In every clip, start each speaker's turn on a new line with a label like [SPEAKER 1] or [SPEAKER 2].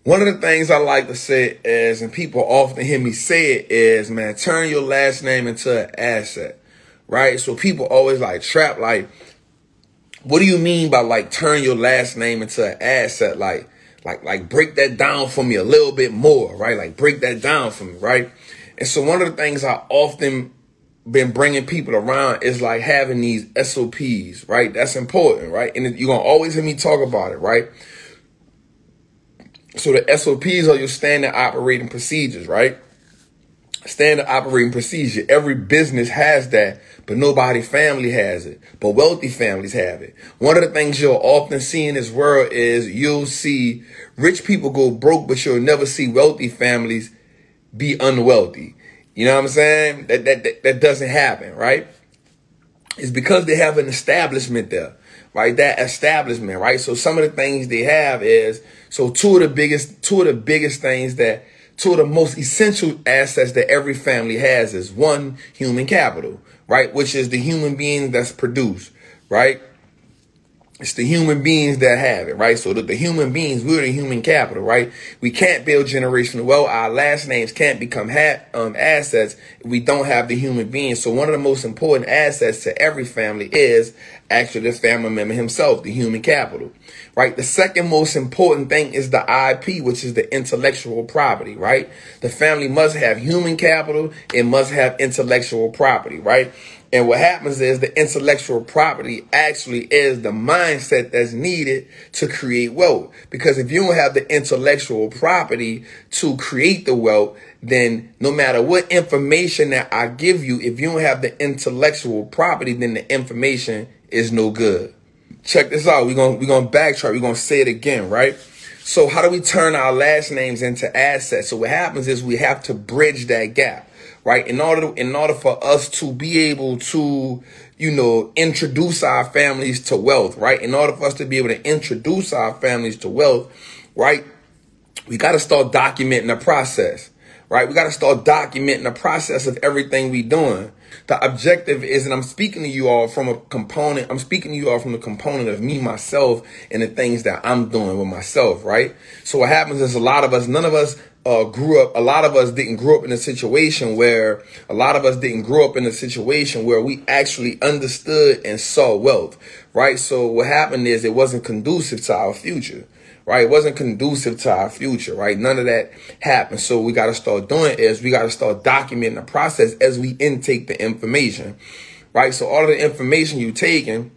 [SPEAKER 1] One of the things I like to say is, and people often hear me say it, is, man, turn your last name into an asset, right? So people always like, Trap, like, what do you mean by like turn your last name into an asset? Like break that down for me a little bit more, right? Like break that down for me, right? And so one of the things I often been bringing people around is like having these SOPs, right? That's important, right? And you're going to always hear me talk about it, right? So the SOPs are your standard operating procedures, right? Standard operating procedure. Every business has that, but nobody family has it. But wealthy families have it. One of the things you'll often see in this world is you'll see rich people go broke, but you'll never see wealthy families be unwealthy. You know what I'm saying? That doesn't happen, right? It's because they have an establishment there, right? That establishment, right? So some of the things they have is, so two of the biggest things that, two of the most essential assets that every family has is one, human capital, right? Which is the human being that's produced, right? It's the human beings that have it, right? So the human beings, we're the human capital, right? We can't build generational wealth. Our last names can't become assets if we don't have the human beings. So one of the most important assets to every family is actually the family member himself, the human capital, right? The second most important thing is the IP, which is the intellectual property, right? The family must have human capital. It must have intellectual property, right? And what happens is the intellectual property actually is the mindset that's needed to create wealth. Because if you don't have the intellectual property to create the wealth, then no matter what information that I give you, if you don't have the intellectual property, then the information is no good. Check this out. We're going to backtrack. We're going to say it again, right? So how do we turn our last names into assets? So what happens is we have to bridge that gap. Right. In order for us to be able to, introduce our families to wealth. Right. In order for us to be able to introduce our families to wealth. Right. We got to start documenting the process. Right. We got to start documenting the process of everything we doing. The objective is, and I'm speaking to you all from a component. I'm speaking to you all from the component of me, myself, and the things that I'm doing with myself. Right. So what happens is none of us grew up. A lot of us didn't grow up in a situation where we actually understood and saw wealth. Right. So what happened is it wasn't conducive to our future. Right. It wasn't conducive to our future. Right. None of that happened. So we got to start doing is we got to start documenting the process as we intake the information. Right. So all of the information you taking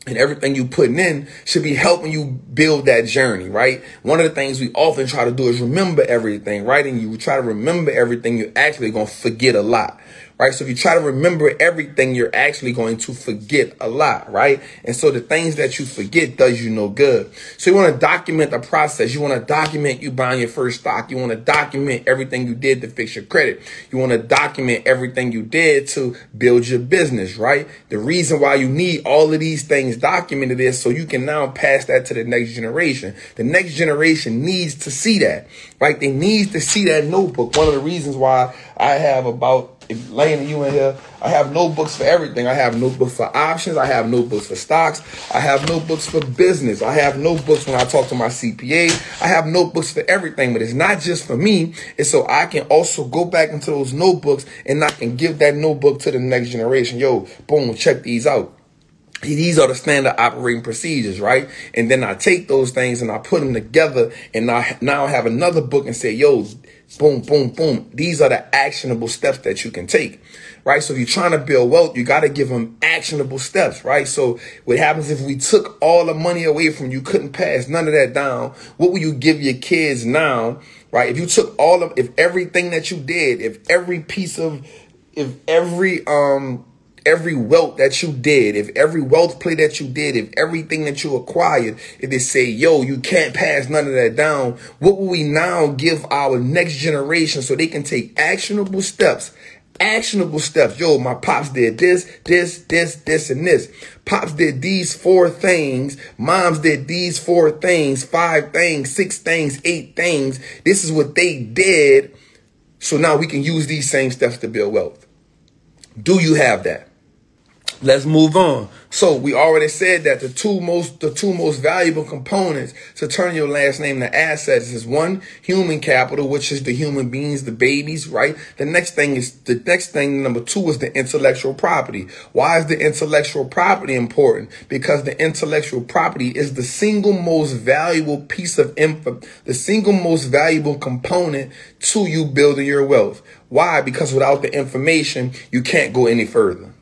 [SPEAKER 1] and everything you putting in should be helping you build that journey, right? One of the things we often try to do is remember everything, right? And you try to remember everything, you're actually going to forget a lot, right? So if you try to remember everything, you're actually going to forget a lot, right? And so the things that you forget does you no good. So you want to document the process. You want to document you buying your first stock. You want to document everything you did to fix your credit. You want to document everything you did to build your business, right? The reason why you need all of these things documented is so you can now pass that to the next generation. The next generation needs to see that, right? They need to see that notebook. One of the reasons why I have Lane, you in here, I have notebooks for everything. I have notebooks for options. I have notebooks for stocks. I have notebooks for business. I have notebooks when I talk to my CPA. I have notebooks for everything, but it's not just for me. It's so I can also go back into those notebooks and I can give that notebook to the next generation. Yo, boom, check these out. These are the standard operating procedures, right? And then I take those things and I put them together and I now have another book and say, yo, boom, boom, boom. These are the actionable steps that you can take, right? So if you're trying to build wealth, you got to give them actionable steps, right? So what happens if we took all the money away from you, couldn't pass none of that down? What will you give your kids now, right? If you took if everything that you did, every wealth that you did, if every wealth play that you did, if everything that you acquired, if they say, yo, you can't pass none of that down, what will we now give our next generation so they can take actionable steps? Actionable steps. Yo, my pops did this, and this. Pops did these 4 things. Moms did these 4 things, 5 things, 6 things, 8 things. This is what they did. So now we can use these same steps to build wealth. Do you have that? Let's move on. So we already said that the two most valuable components to turn your last name to assets is one, human capital, which is the human beings, the babies, right? The next thing, number two, is the intellectual property. Why is the intellectual property important? Because the intellectual property is the single most valuable piece of info, the single most valuable component to you building your wealth. Why? Because without the information, you can't go any further.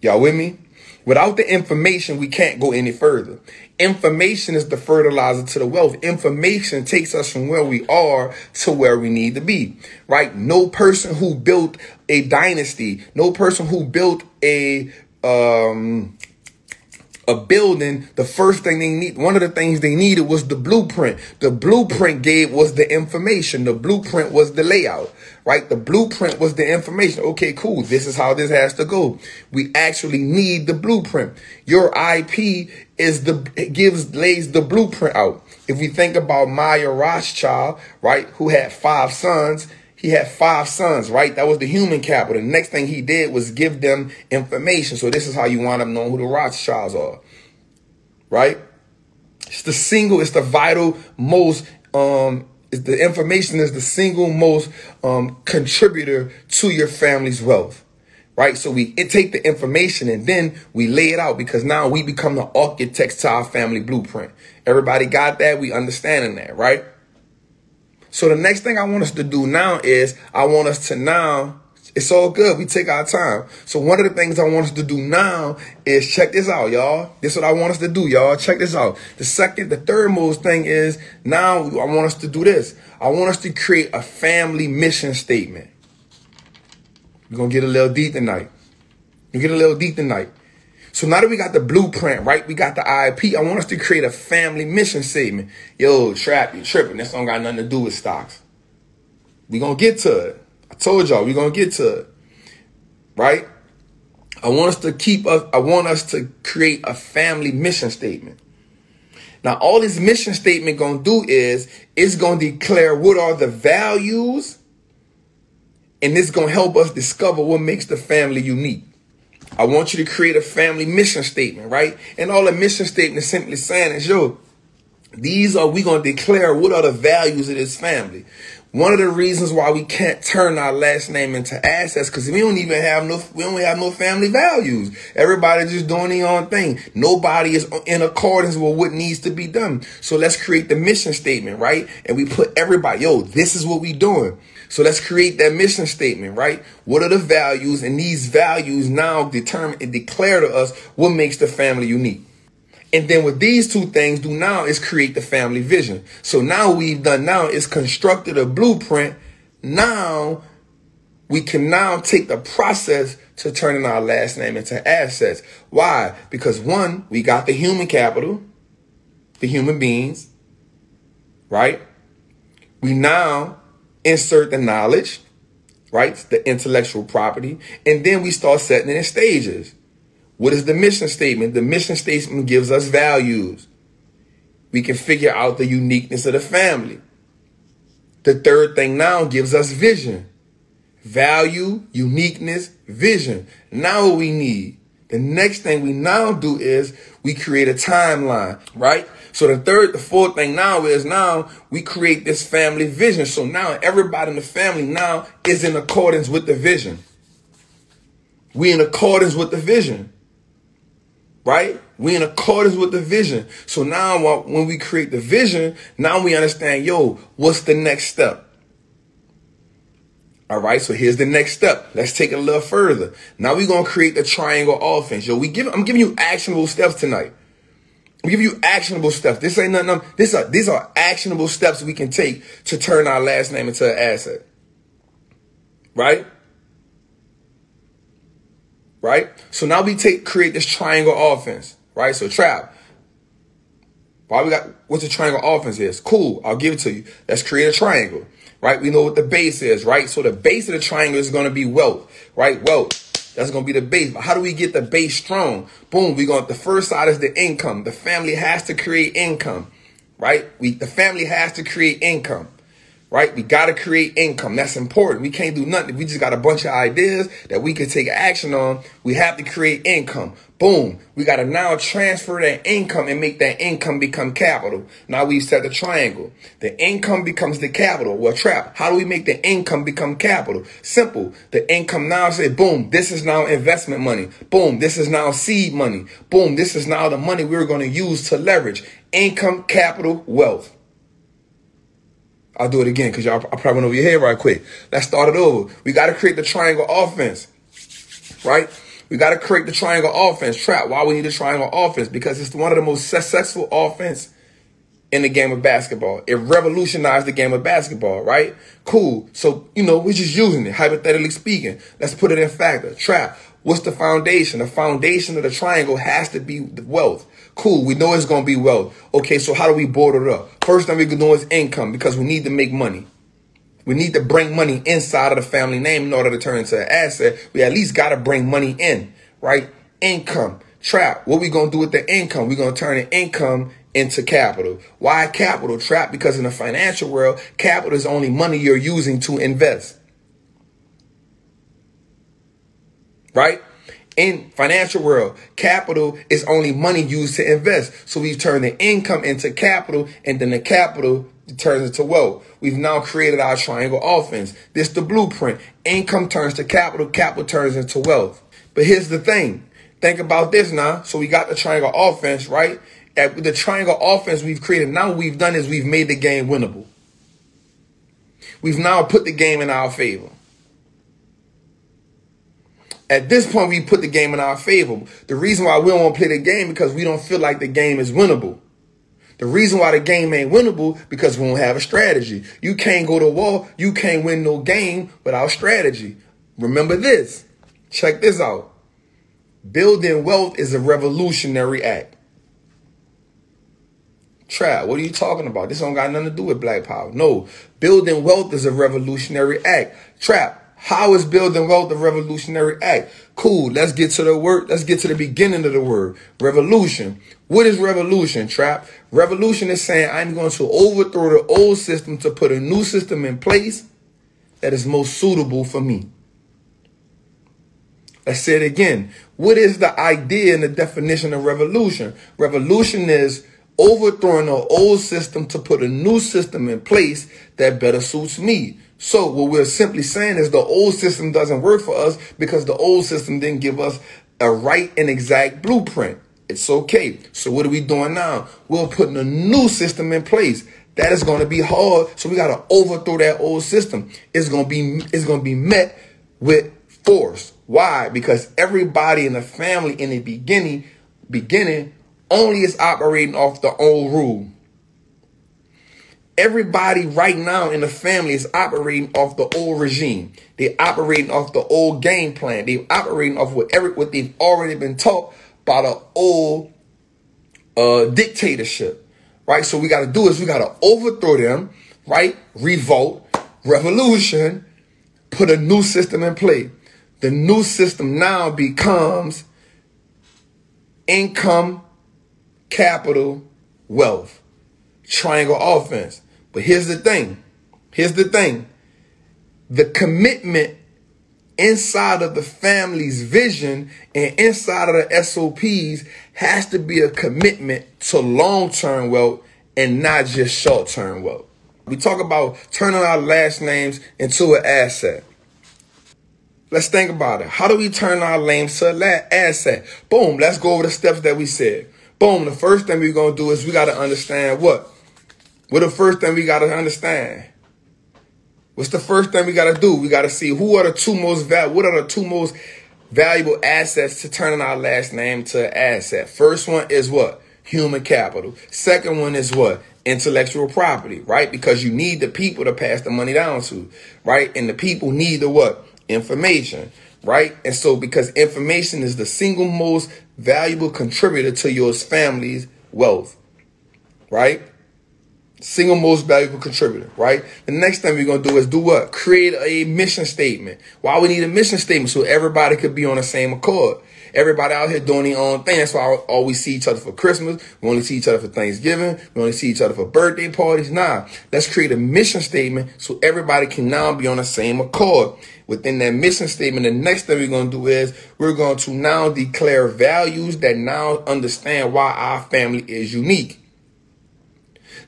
[SPEAKER 1] Y'all with me? Without the information, we can't go any further. Information is the fertilizer to the wealth. Information takes us from where we are to where we need to be, right? No person who built a dynasty, no person who built a building, the first thing they need, one of the things they needed was the blueprint. The blueprint was the information. The blueprint was the layout, right? The blueprint was the information. Okay, cool. This is how this has to go. We actually need the blueprint. Your IP lays the blueprint out. If we think about Maya Rothschild, right, who had 5 sons, he had 5 sons, right? That was the human capital. The next thing he did was give them information. So this is how you wind up knowing who the Rothschilds are, right? It's the vital most, the information is the single most contributor to your family's wealth, right? So we take the information and then we lay it out, because now we become the architects to our family blueprint. Everybody got that? We understanding that, right? So the next thing I want us to do now is it's all good. We take our time. So one of the things I want us to do now is check this out, y'all. This is what I want us to do, y'all. Check this out. The third most thing is now I want us to do this. I want us to create a family mission statement. We're going to get a little deep tonight. So now that we got the blueprint, right? We got the IP. I want us to create a family mission statement. Yo, Trap, you tripping. This don't got nothing to do with stocks. We going to get to it. I told y'all we going to get to it. Right? I want us to create a family mission statement. Now, all this mission statement going to do is it's going to declare what are the values, and it's going to help us discover what makes the family unique. I want you to create a family mission statement, right? And all the mission statement is simply saying is, yo, we going to declare what are the values of this family. One of the reasons why we can't turn our last name into assets, because we don't have no family values. Everybody's just doing their own thing. Nobody is in accordance with what needs to be done. So let's create the mission statement, right? And we put everybody, yo, this is what we doing. So let's create that mission statement, right? What are the values? And these values now determine and declare to us what makes the family unique. And then what these two things do now is create the family vision. So now what we've done now is constructed a blueprint. Now we can now take the process to turning our last name into assets. Why? Because one, we got the human capital, the human beings, right? We now insert the knowledge, right? The intellectual property. And then we start setting it in stages. What is the mission statement? The mission statement gives us values. We can figure out the uniqueness of the family. The third thing now gives us vision. Value, uniqueness, vision. Now what we need. The next thing we now do is we create a timeline, right? So the fourth thing now is now we create this family vision. So now everybody in the family now is in accordance with the vision. We in accordance with the vision, right? We in accordance with the vision. So now when we create the vision, now we understand, yo, what's the next step? All right, so here's the next step. Let's take it a little further. Now we're going to create the triangle offense. Yo, I'm giving you actionable steps tonight. I'm giving you actionable steps. This ain't nothing. These are actionable steps we can take to turn our last name into an asset. Right? Right? So now we create this triangle offense. Right? So Trap, what's the triangle offense is? Cool, I'll give it to you. Let's create a triangle. Right? We know what the base is, right? So the base of the triangle is going to be wealth, right? Wealth. That's going to be the base. But how do we get the base strong? Boom. The first side is the income. The family has to create income, right? The family has to create income, right? We got to create income. That's important. We can't do nothing. If we just got a bunch of ideas that we can take action on, we have to create income. Boom. We got to now transfer that income and make that income become capital. Now we set the triangle. The income becomes the capital. Well, Trap, how do we make the income become capital? Simple. The income now say, boom, this is now investment money. Boom, this is now seed money. Boom, this is now the money we're going to use to leverage. Income, capital, wealth. I'll do it again because y'all probably went over your head right quick. Let's start it over. We got to create the triangle offense, right? We got to create the triangle offense. Trap, why we need the triangle offense? Because it's one of the most successful offense in the game of basketball. It revolutionized the game of basketball, right? Cool. So, we're just using it, hypothetically speaking. Let's put it in factor. Trap, what's the foundation? The foundation of the triangle has to be the wealth. Cool. We know it's going to be wealth. Okay, so how do we border it up? First thing we can do is income because we need to make money. We need to bring money inside of the family name in order to turn into an asset. We at least got to bring money in, right? Income. Trap, what we going to do with the income? We're going to turn the income into capital. Why capital? Trap, because in the financial world, capital is only money you're using to invest. Right? In financial world, capital is only money used to invest. So we turn the income into capital, and then the capital turns into wealth. We've now created our triangle offense. This is the blueprint. Income turns to capital, capital turns into wealth. But here's the thing. Think about this now. So we got the triangle offense, right? At the triangle offense we've created, now what we've done is we've made the game winnable. We've now put the game in our favor. At this point, we put the game in our favor. The reason why we don't want to play the game because we don't feel like the game is winnable. The reason why the game ain't winnable because we don't have a strategy. You can't go to war. You can't win no game without strategy. Remember this. Check this out. Building wealth is a revolutionary act. Trap, what are you talking about? This don't got nothing to do with black power. No, building wealth is a revolutionary act. Trap. How is building wealth a revolutionary act? Cool. Let's get to the word. Let's get to the beginning of the word. Revolution. What is revolution, Trap? Revolution is saying I'm going to overthrow the old system to put a new system in place that is most suitable for me. Let's say it again. What is the idea and the definition of revolution? Revolution is overthrowing the old system to put a new system in place that better suits me. So what we're simply saying is the old system doesn't work for us because the old system didn't give us a right and exact blueprint. It's okay. So what are we doing now? We're putting a new system in place. That is going to be hard. So we got to overthrow that old system. It's going to be met with force. Why? Because everybody in the family in the beginning only is operating off the old rule. Everybody right now in the family is operating off the old regime. They're operating off the old game plan. They're operating off what they've already been taught by the old dictatorship, right? So we got to do is we got to overthrow them, right? Revolt, revolution, put a new system in play. The new system now becomes income, capital, wealth. Triangle offense. But here's the thing. Here's the thing. The commitment inside of the family's vision and inside of the SOPs has to be a commitment to long-term wealth and not just short-term wealth. We talk about turning our last names into an asset. Let's think about it. How do we turn our names to an asset? Boom. Let's go over the steps that we said. Boom. The first thing we're going to do is we got to understand what? What's the first thing we got to understand? What's the first thing we got to do? We got to see who are the two most valuable assets to turning our last name to an asset. First one is what? Human capital. Second one is what? Intellectual property, right? Because you need the people to pass the money down to, right? And the people need the what? Information, right? And so because information is the single most valuable contributor to your family's wealth, right? Single most valuable contributor, right? The next thing we're going to do is do what? Create a mission statement. Why we need a mission statement? So everybody could be on the same accord. Everybody out here doing their own thing. That's why we always see each other for Christmas. We only see each other for Thanksgiving. We only see each other for birthday parties. Nah, let's create a mission statement so everybody can now be on the same accord. Within that mission statement, the next thing we're going to do is we're going to now declare values that now understand why our family is unique.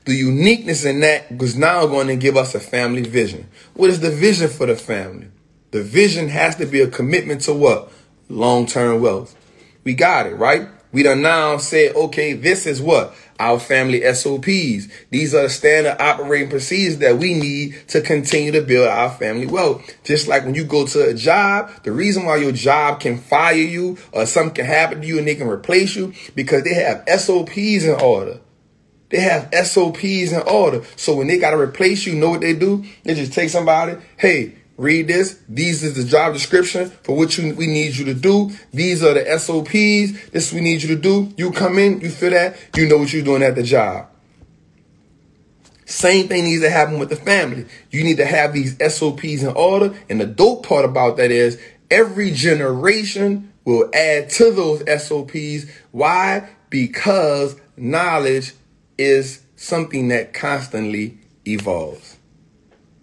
[SPEAKER 1] The uniqueness in that is now going to give us a family vision. What is the vision for the family? The vision has to be a commitment to what? Long-term wealth. We got it, right? We done now said, okay, this is what? Our family SOPs. These are the standard operating procedures that we need to continue to build our family wealth. Just like when you go to a job, the reason why your job can fire you or something can happen to you and they can replace you because they have SOPs in order. They have SOPs in order. So when they got to replace you, know what they do? They just take somebody, hey, read this. These is the job description for what we need you to do. These are the SOPs. This is what we need you to do. You come in, you feel that, you know what you're doing at the job. Same thing needs to happen with the family. You need to have these SOPs in order. And the dope part about that is every generation will add to those SOPs. Why? Because knowledge is something that constantly evolves.